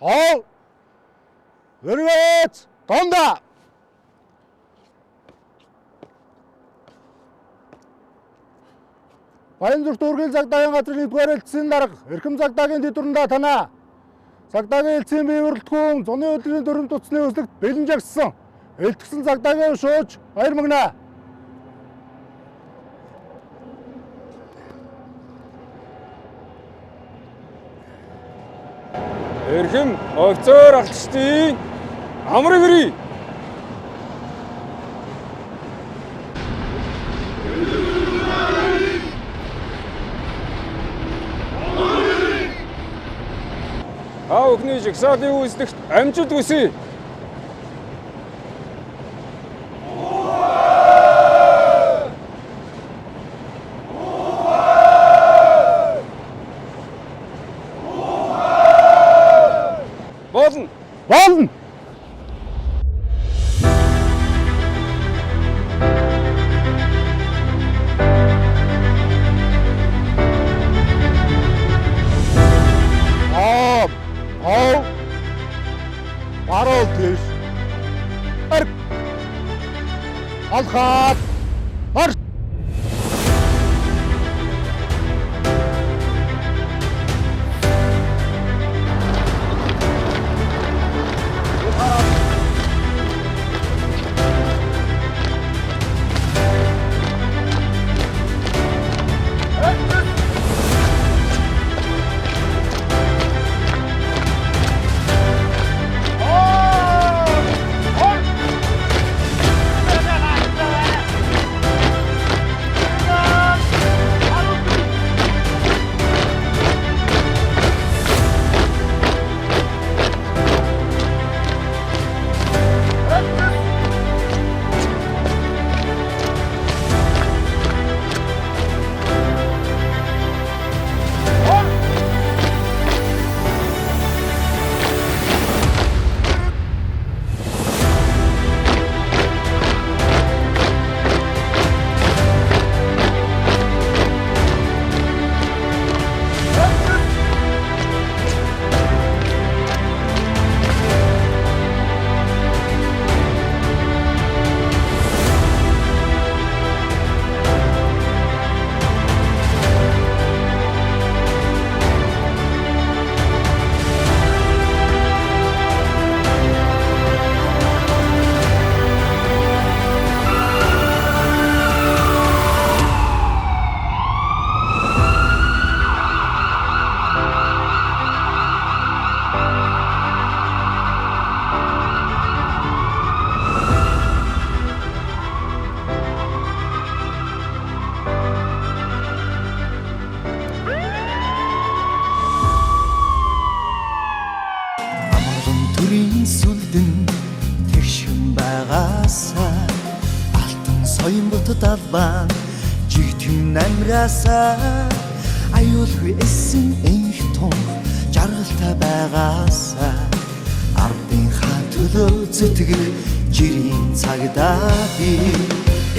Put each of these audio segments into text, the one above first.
хов, өргөөц, донда. Баянзүрт үргэл цагдаагийн газрын 1-р элчсийн дарга эрхэм цагдаагийн дэвтрэмдээ танаа. Цагдаагийн элчсийн бие бүрэлдэхүүн зуны өдрийн дүрм туцны өслөгт бэлэн жагссан. Элтгсэн цагдаагийн шууж баяр мэгнэ. Эрхэм офицер алтчдын амрыг хүрье. Та бүхний жагсаалын үйлчлэгт амжилт хүсье. Болно. Болно. Баруул тийш. Алхаад. Марш. Сүлдэн тэгшин байгаасаа алтан соён бутад албан жигтэн намраасаа аюулгүй эссэн энх том жаргалтай байгаасаа ардын хаан төлөө зүтгэх жирийн цагдаа би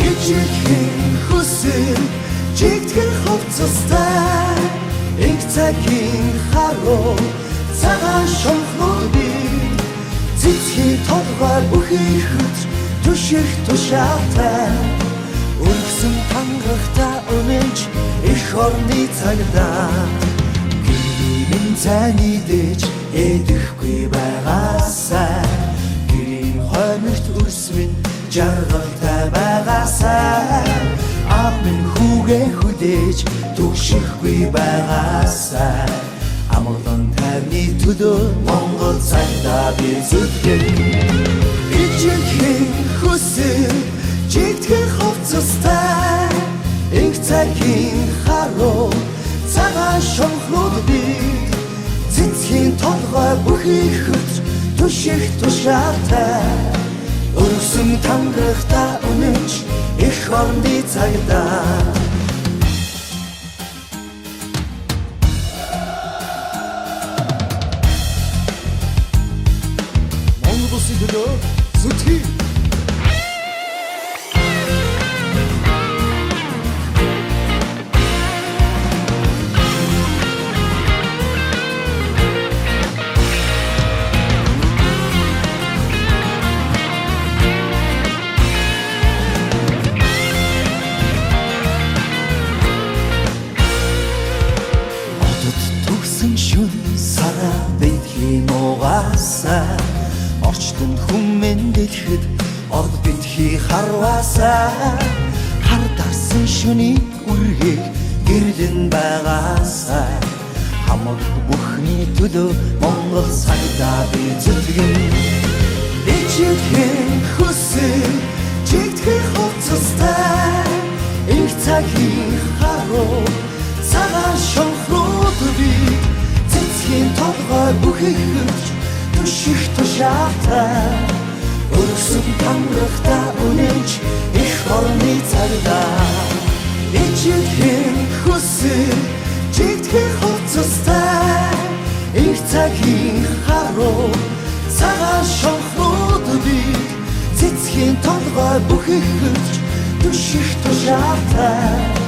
ижихэн хүсэл жигтгэн хувцастай энх цагийн харуу цагаан шонхнууд би Цэцгийн толгой бүхий хөт түших тушаатай өргсөн тангахтай өнөж их орны цагдаа гэрийн цааны дэж эдэхгүй байгаасаа гэрийн хоймогт өрсмэн жаргалтай байгаасаа амын хүүгээ хүдээж түшихгүй байгаасаа Амгалан тайвны төлөө Монгол цагдаа би зүтгэн Ижихэн хүсэл жигтгэн хувцастай Энх цагийн харуу цагаан шонхнууд би Цэцгийн толгой бүхий хөт түших тушаатай Өргсөн тангахтай өнөж их орны цагдаа Зүтгэе итгэхэд ол битгий харвасаа хар дарсан шөний үргийг гэрлэн байгаасаа хамаг бүхний төлөө Монгол сайдаа би зүтгэн ичхэн хүсэл чигтгэх хувцастай их цагийн харуу цагаан шонхрууд би цэцгийн толгой бүхийхвч түших тушаатай өргсөн тамрахта үнэнч их орны цагдаа ичхэн хүсэл чигтгэх хувцастай их цагийн харуу цагаан шонхрууд би цэцгийн толгой бүхийхвч түших тушаатай